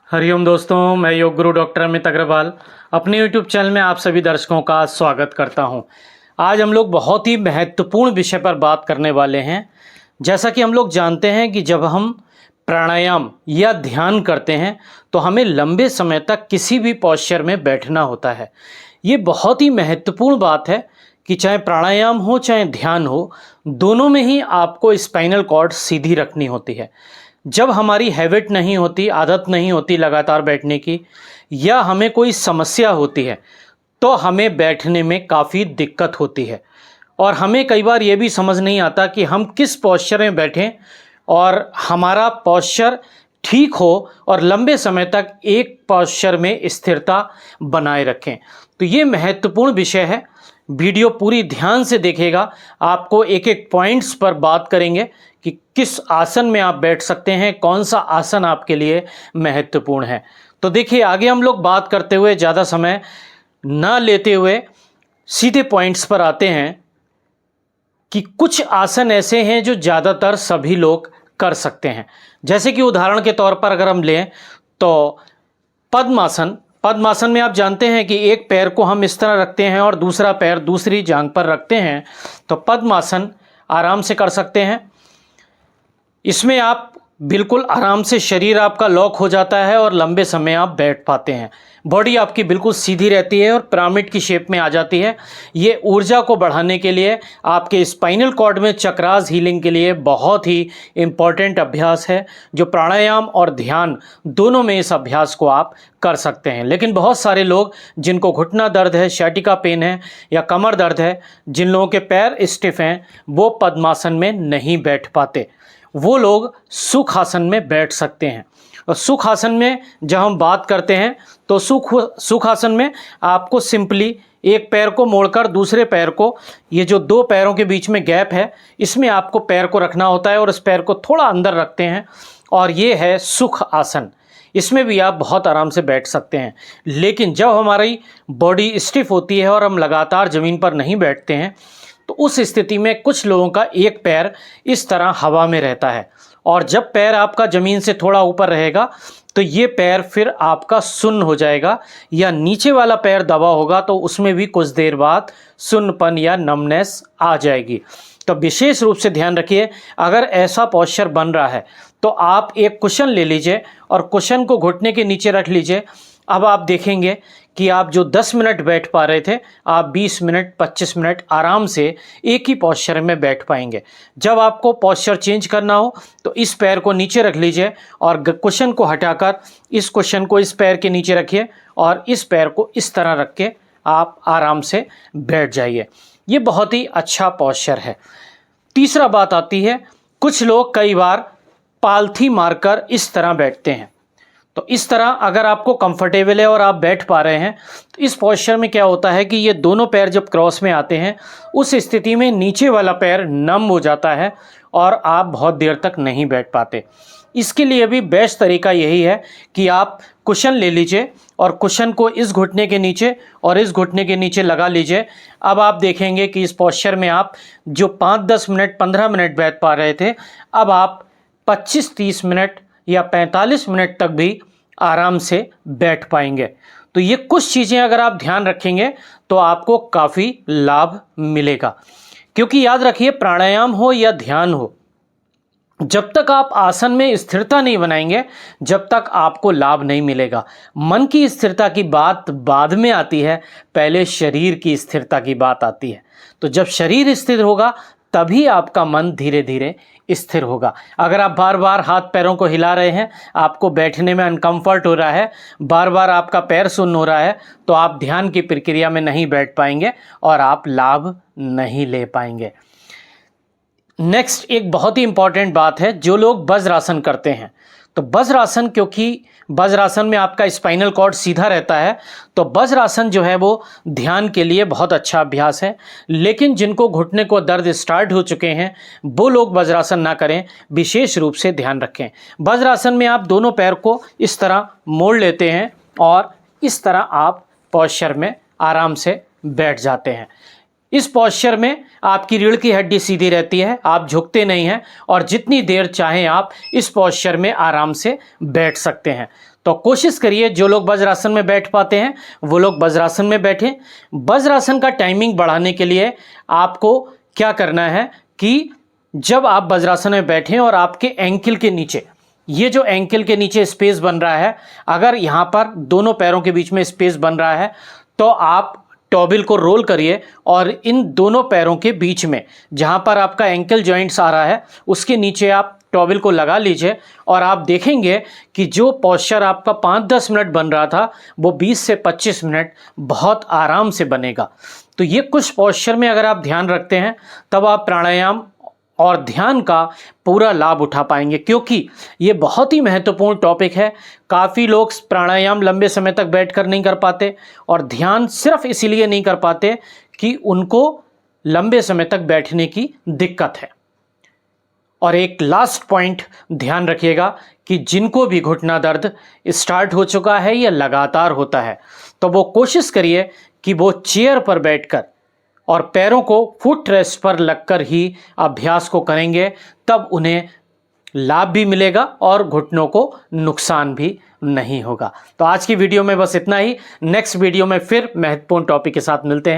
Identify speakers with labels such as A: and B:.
A: हरिओम दोस्तों, मैं योग गुरु डॉक्टर अमित अग्रवाल अपने यूट्यूब चैनल में आप सभी दर्शकों का स्वागत करता हूं। आज हम लोग बहुत ही महत्वपूर्ण विषय पर बात करने वाले हैं। जैसा कि हम लोग जानते हैं कि जब हम प्राणायाम या ध्यान करते हैं तो हमें लंबे समय तक किसी भी पोस्चर में बैठना होता है। ये बहुत ही महत्वपूर्ण बात है कि चाहे प्राणायाम हो चाहे ध्यान हो, दोनों में ही आपको स्पाइनल कॉर्ड सीधी रखनी होती है। जब हमारी हैबिट नहीं होती, आदत नहीं होती लगातार बैठने की, या हमें कोई समस्या होती है तो हमें बैठने में काफ़ी दिक्कत होती है और हमें कई बार ये भी समझ नहीं आता कि हम किस पोस्चर में बैठें और हमारा पोस्चर ठीक हो और लंबे समय तक एक पोस्चर में स्थिरता बनाए रखें। तो ये महत्वपूर्ण विषय है। वीडियो पूरी ध्यान से देखिएगा, आपको एक एक पॉइंट्स पर बात करेंगे कि किस आसन में आप बैठ सकते हैं, कौन सा आसन आपके लिए महत्वपूर्ण है। तो देखिए, आगे हम लोग बात करते हुए ज़्यादा समय ना लेते हुए सीधे पॉइंट्स पर आते हैं कि कुछ आसन ऐसे हैं जो ज़्यादातर सभी लोग कर सकते हैं। जैसे कि उदाहरण के तौर पर अगर हम लें तो पद्मासन। पद्मासन में आप जानते हैं कि एक पैर को हम इस तरह रखते हैं और दूसरा पैर दूसरी जांघ पर रखते हैं, तो पद्मासन आराम से कर सकते हैं। इसमें आप बिल्कुल आराम से, शरीर आपका लॉक हो जाता है और लंबे समय आप बैठ पाते हैं। बॉडी आपकी बिल्कुल सीधी रहती है और पिरामिड की शेप में आ जाती है। ये ऊर्जा को बढ़ाने के लिए, आपके स्पाइनल कॉर्ड में चक्रास हीलिंग के लिए बहुत ही इम्पॉर्टेंट अभ्यास है, जो प्राणायाम और ध्यान दोनों में इस अभ्यास को आप कर सकते हैं। लेकिन बहुत सारे लोग जिनको घुटना दर्द है, सciatica पेन है या कमर दर्द है, जिन लोगों के पैर स्टिफ हैं, वो पद्मासन में नहीं बैठ पाते। वो लोग सुखासन में बैठ सकते हैं। और सुखासन में जब हम बात करते हैं तो सुखासन में आपको सिंपली एक पैर को मोड़कर दूसरे पैर को, ये जो दो पैरों के बीच में गैप है, इसमें आपको पैर को रखना होता है और इस पैर को थोड़ा अंदर रखते हैं और ये है सुख आसन। इसमें भी आप बहुत आराम से बैठ सकते हैं। लेकिन जब हमारी बॉडी स्टिफ होती है और हम लगातार ज़मीन पर नहीं बैठते हैं तो उस स्थिति में कुछ लोगों का एक पैर इस तरह हवा में रहता है और जब पैर आपका ज़मीन से थोड़ा ऊपर रहेगा तो ये पैर फिर आपका सुन्न हो जाएगा, या नीचे वाला पैर दबा होगा तो उसमें भी कुछ देर बाद सुन्नपन या नमनेस आ जाएगी। तो विशेष रूप से ध्यान रखिए, अगर ऐसा पोस्चर बन रहा है तो आप एक कुशन ले लीजिए और कुशन को घुटने के नीचे रख लीजिए। अब आप देखेंगे कि आप जो 10 मिनट बैठ पा रहे थे, आप 20 मिनट 25 मिनट आराम से एक ही पोस्चर में बैठ पाएंगे। जब आपको पोस्चर चेंज करना हो तो इस पैर को नीचे रख लीजिए और कुशन को हटाकर इस कुशन को इस पैर के नीचे रखिए और इस पैर को इस तरह रख के आप आराम से बैठ जाइए। ये बहुत ही अच्छा पोस्चर है। तीसरा बात आती है, कुछ लोग कई बार पालथी मारकर इस तरह बैठते हैं। तो इस तरह अगर आपको कंफर्टेबल है और आप बैठ पा रहे हैं तो इस पोस्चर में क्या होता है कि ये दोनों पैर जब क्रॉस में आते हैं, उस स्थिति में नीचे वाला पैर नम हो जाता है और आप बहुत देर तक नहीं बैठ पाते। इसके लिए भी बेस्ट तरीका यही है कि आप कुशन ले लीजिए और कुशन को इस घुटने के नीचे और इस घुटने के नीचे लगा लीजिए। अब आप देखेंगे कि इस पोस्चर में आप जो 5-10 मिनट 15 मिनट बैठ पा रहे थे, अब आप 25-30 मिनट या 45 मिनट तक भी आराम से बैठ पाएंगे। तो ये कुछ चीज़ें अगर आप ध्यान रखेंगे तो आपको काफ़ी लाभ मिलेगा। क्योंकि याद रखिए, प्राणायाम हो या ध्यान हो, जब तक आप आसन में स्थिरता नहीं बनाएंगे, जब तक आपको लाभ नहीं मिलेगा। मन की स्थिरता की बात बाद में आती है, पहले शरीर की स्थिरता की बात आती है। तो जब शरीर स्थिर होगा तभी आपका मन धीरे धीरे स्थिर होगा। अगर आप बार बार हाथ पैरों को हिला रहे हैं, आपको बैठने में अनकंफर्ट हो रहा है, बार बार आपका पैर सुन्न हो रहा है, तो आप ध्यान की प्रक्रिया में नहीं बैठ पाएंगे और आप लाभ नहीं ले पाएंगे। नेक्स्ट एक बहुत ही इंपॉर्टेंट बात है, जो लोग वज्रासन करते हैं, तो वज्रासन, क्योंकि वज्रासन में आपका स्पाइनल कॉर्ड सीधा रहता है, तो वज्रासन जो है वो ध्यान के लिए बहुत अच्छा अभ्यास है। लेकिन जिनको घुटने को दर्द स्टार्ट हो चुके हैं वो लोग वज्रासन ना करें, विशेष रूप से ध्यान रखें। वज्रासन में आप दोनों पैर को इस तरह मोड़ लेते हैं और इस तरह आप पोस्चर में आराम से बैठ जाते हैं। इस पोस्चर में आपकी रीढ़ की हड्डी सीधी रहती है, आप झुकते नहीं हैं और जितनी देर चाहें आप इस पोस्चर में आराम से बैठ सकते हैं। तो कोशिश करिए जो लोग वज्रासन में बैठ पाते हैं वो लोग वज्रासन में बैठें। वज्रासन का टाइमिंग बढ़ाने के लिए आपको क्या करना है कि जब आप वज्रासन में बैठें और आपके एंकल के नीचे, ये जो एंकल के नीचे स्पेस बन रहा है, अगर यहाँ पर दोनों पैरों के बीच में स्पेस बन रहा है तो आप टॉबिल को रोल करिए और इन दोनों पैरों के बीच में जहाँ पर आपका एंकल जॉइंट्स आ रहा है उसके नीचे आप टॉबिल को लगा लीजिए और आप देखेंगे कि जो पोस्चर आपका 5-10 मिनट बन रहा था वो 20 से 25 मिनट बहुत आराम से बनेगा। तो ये कुछ पोस्चर में अगर आप ध्यान रखते हैं तब आप प्राणायाम और ध्यान का पूरा लाभ उठा पाएंगे, क्योंकि ये बहुत ही महत्वपूर्ण टॉपिक है। काफ़ी लोग प्राणायाम लंबे समय तक बैठकर नहीं कर पाते और ध्यान सिर्फ इसीलिए नहीं कर पाते कि उनको लंबे समय तक बैठने की दिक्कत है। और एक लास्ट पॉइंट ध्यान रखिएगा कि जिनको भी घुटना दर्द स्टार्ट हो चुका है या लगातार होता है तो वो कोशिश करिए कि वो चेयर पर बैठकर और पैरों को फुट रेस्ट पर लगकर ही अभ्यास को करेंगे, तब उन्हें लाभ भी मिलेगा और घुटनों को नुकसान भी नहीं होगा। तो आज की वीडियो में बस इतना ही। नेक्स्ट वीडियो में फिर महत्वपूर्ण टॉपिक के साथ मिलते हैं।